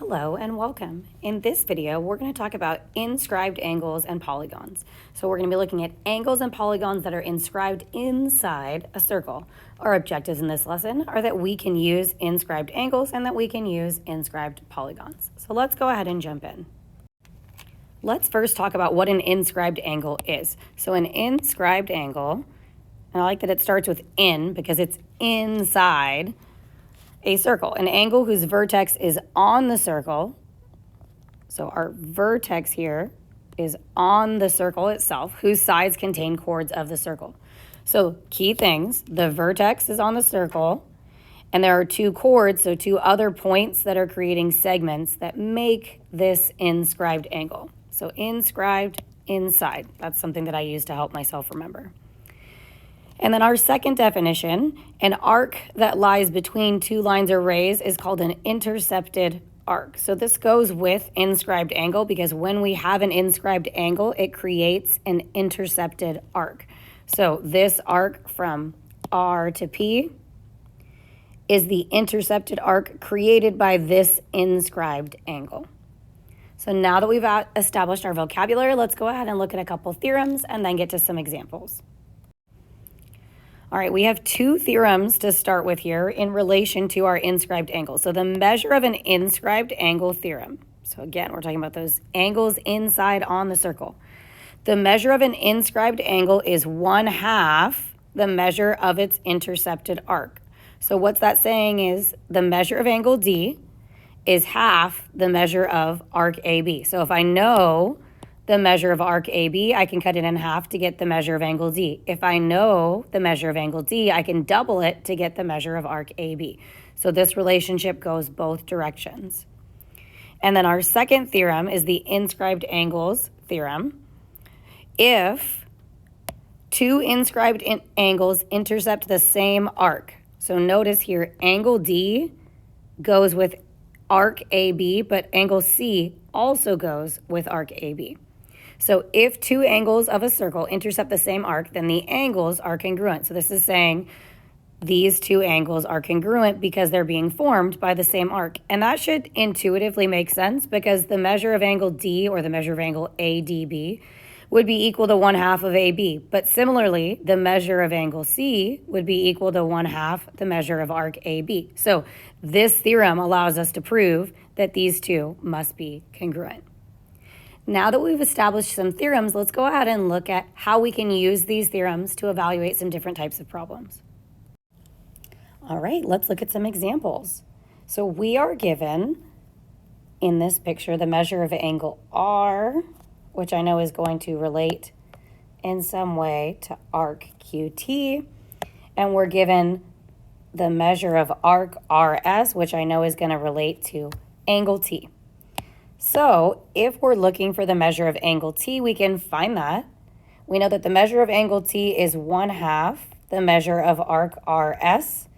Hello and welcome. In this video, we're going to talk about inscribed angles and polygons. So we're going to be looking at angles and polygons that are inscribed inside a circle. Our objectives in this lesson are that we can use inscribed angles and that we can use inscribed polygons. So let's go ahead and jump in. Let's first talk about what an inscribed angle is. So an inscribed angle, and I like that it starts with in because it's inside a circle, an angle whose vertex is on the circle. So our vertex here is on the circle itself, whose sides contain chords of the circle. So key things, the vertex is on the circle, and there are two chords, so two other points that are creating segments that make this inscribed angle. So inscribed, inside. That's something that I use to help myself remember. And then our second definition, an arc that lies between two lines or rays is called an intercepted arc. So this goes with inscribed angle because when we have an inscribed angle, it creates an intercepted arc. So this arc from R to P is the intercepted arc created by this inscribed angle. So now that we've established our vocabulary, let's go ahead and look at a couple theorems and then get to some examples. All right, we have two theorems to start with here in relation to our inscribed angle. So the measure of an inscribed angle theorem. So again, we're talking about those angles inside on the circle. The measure of an inscribed angle is 1/2 the measure of its intercepted arc. So what's that saying is the measure of angle D is half the measure of arc AB. So if I know the measure of arc AB, I can cut it in half to get the measure of angle D. If I know the measure of angle D, I can double it to get the measure of arc AB. So this relationship goes both directions. And then our second theorem is the inscribed angles theorem. If two inscribed angles intercept the same arc, so notice here, angle D goes with arc AB, but angle C also goes with arc AB. So if two angles of a circle intercept the same arc, then the angles are congruent. So this is saying these two angles are congruent because they're being formed by the same arc. And that should intuitively make sense because the measure of angle D, or the measure of angle ADB, would be equal to 1/2 of AB. But similarly, the measure of angle C would be equal to 1/2 the measure of arc AB. So this theorem allows us to prove that these two must be congruent. Now that we've established some theorems, let's go ahead and look at how we can use these theorems to evaluate some different types of problems. All right, let's look at some examples. So we are given in this picture the measure of angle R, which I know is going to relate in some way to arc QT, and we're given the measure of arc RS, which I know is going to relate to angle T. So if we're looking for the measure of angle T, we can find that. We know that the measure of angle T is 1/2 the measure of arc RS,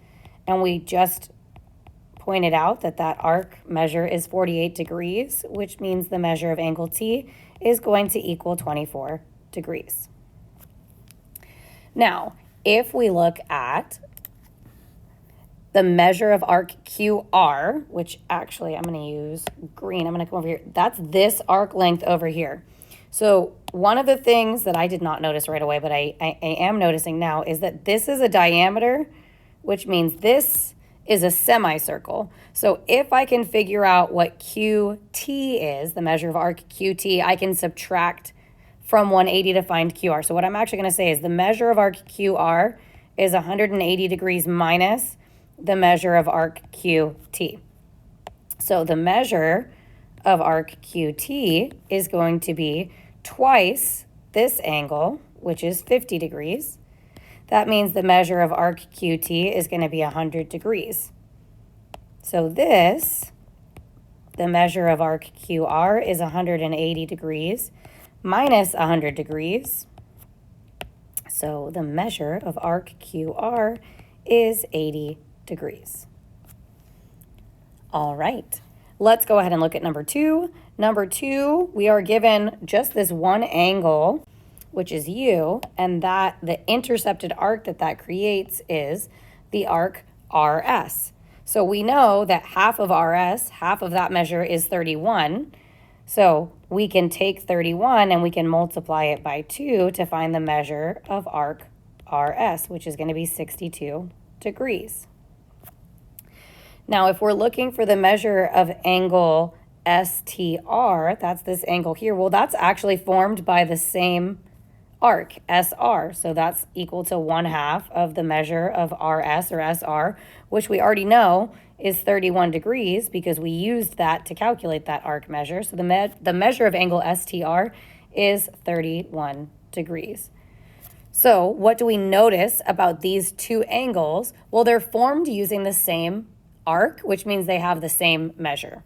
and we just pointed out that that arc measure is 48 degrees, which means the measure of angle T is going to equal 24 degrees. Now, if we look at the measure of arc QR, which actually I'm going to use green. I'm going to come over here. That's this arc length over here. So one of the things that I did not notice right away, but I am noticing now, is that this is a diameter, which means this is a semicircle. So if I can figure out what QT is, the measure of arc QT, I can subtract from 180 to find QR. So what I'm actually going to say is the measure of arc QR is 180 degrees minus the measure of arc QT. So the measure of arc QT is going to be twice this angle, which is 50 degrees. That means the measure of arc QT is going to be 100 degrees. So this, the measure of arc QR is 180 degrees minus 100 degrees. So the measure of arc QR is 80 degrees. All right, let's go ahead and look at number 2. Number 2, we are given just this one angle, which is U, and that the intercepted arc that creates is the arc RS. So we know that half of RS, half of that measure is 31. So we can take 31 and we can multiply it by 2 to find the measure of arc RS, which is going to be 62 degrees. Now, if we're looking for the measure of angle STR, that's this angle here, well, that's actually formed by the same arc, SR. So that's equal to 1/2 of the measure of RS or SR, which we already know is 31 degrees because we used that to calculate that arc measure. So the measure of angle STR is 31 degrees. So what do we notice about these two angles? Well, they're formed using the same arc, which means they have the same measure.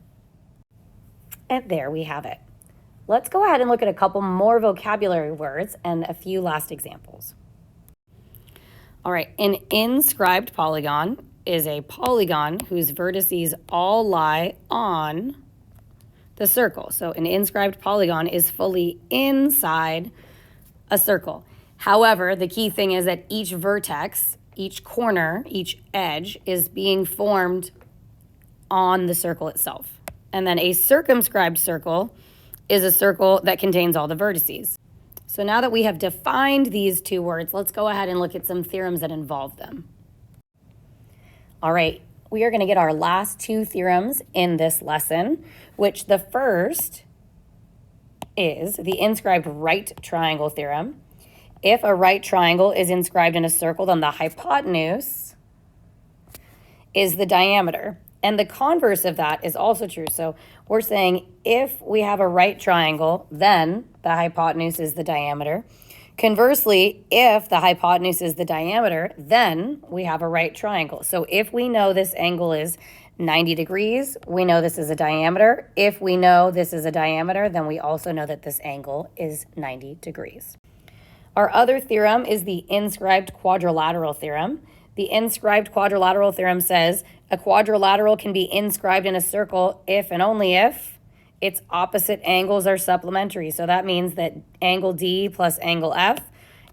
And there we have it. Let's go ahead and look at a couple more vocabulary words and a few last examples. All right, an inscribed polygon is a polygon whose vertices all lie on the circle. So an inscribed polygon is fully inside a circle. However, the key thing is that each vertex, each corner, each edge is being formed on the circle itself. And then a circumscribed circle is a circle that contains all the vertices. So now that we have defined these two words, let's go ahead and look at some theorems that involve them. All right, we are going to get our last two theorems in this lesson, which the first is the inscribed right triangle theorem. If a right triangle is inscribed in a circle, then the hypotenuse is the diameter. And the converse of that is also true. So we're saying if we have a right triangle, then the hypotenuse is the diameter. Conversely, if the hypotenuse is the diameter, then we have a right triangle. So if we know this angle is 90 degrees, we know this is a diameter. If we know this is a diameter, then we also know that this angle is 90 degrees. Our other theorem is the inscribed quadrilateral theorem. The inscribed quadrilateral theorem says a quadrilateral can be inscribed in a circle if and only if its opposite angles are supplementary. So that means that angle D plus angle F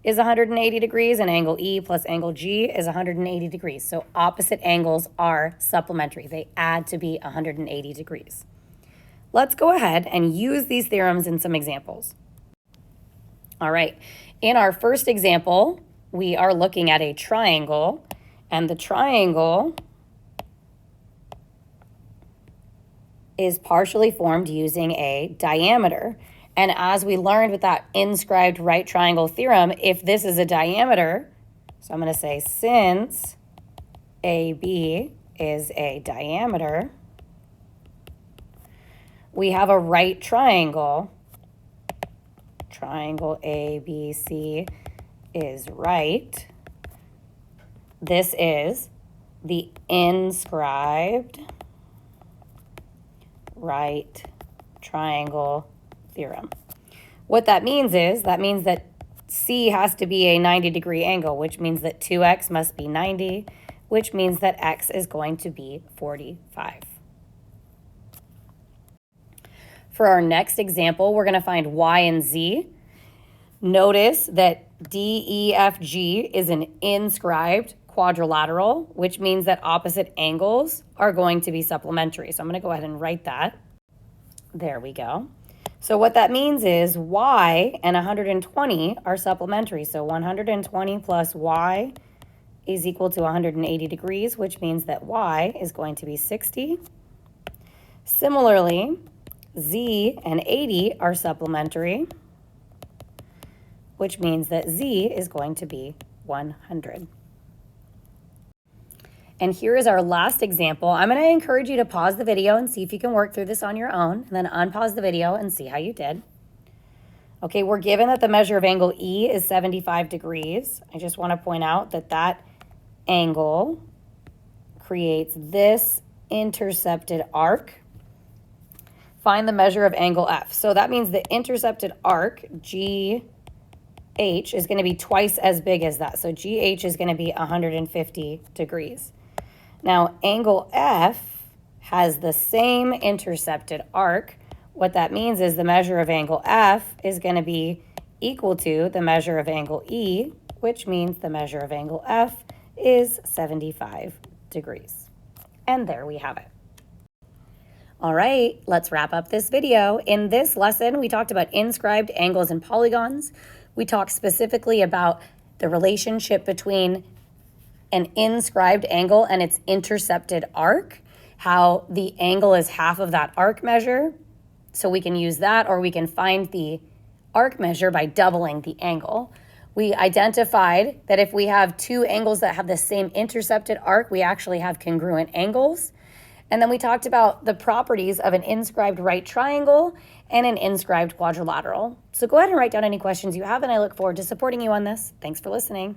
is 180 degrees and angle E plus angle G is 180 degrees. So opposite angles are supplementary. They add to be 180 degrees. Let's go ahead and use these theorems in some examples. All right, in our first example, we are looking at a triangle, and the triangle is partially formed using a diameter. And as we learned with that inscribed right triangle theorem, if this is a diameter, so I'm going to say since AB is a diameter, we have a right triangle. Triangle ABC is right. This is the inscribed right triangle theorem. What that means is, that C has to be a 90-degree angle, which means that 2x must be 90, which means that x is going to be 45. For our next example, we're going to find y and z. Notice that DEFG is an inscribed quadrilateral, which means that opposite angles are going to be supplementary. So I'm going to go ahead and write that. There we go. So what that means is y and 120 are supplementary. So 120 plus y is equal to 180 degrees, which means that y is going to be 60. Similarly, z and 80 are supplementary, which means that z is going to be 100. And here is our last example. I'm going to encourage you to pause the video and see if you can work through this on your own, and then unpause the video and see how you did. Okay, we're given that the measure of angle E is 75 degrees. I just want to point out that that angle creates this intercepted arc. Find the measure of angle F. So that means the intercepted arc, GH, is going to be twice as big as that. So GH is going to be 150 degrees. Now, angle F has the same intercepted arc. What that means is the measure of angle F is going to be equal to the measure of angle E, which means the measure of angle F is 75 degrees. And there we have it. All right, let's wrap up this video. In this lesson, we talked about inscribed angles and polygons. We talked specifically about the relationship between an inscribed angle and its intercepted arc, how the angle is half of that arc measure. So we can use that, or we can find the arc measure by doubling the angle. We identified that if we have two angles that have the same intercepted arc, we actually have congruent angles. And then we talked about the properties of an inscribed right triangle and an inscribed quadrilateral. So go ahead and write down any questions you have, and I look forward to supporting you on this. Thanks for listening.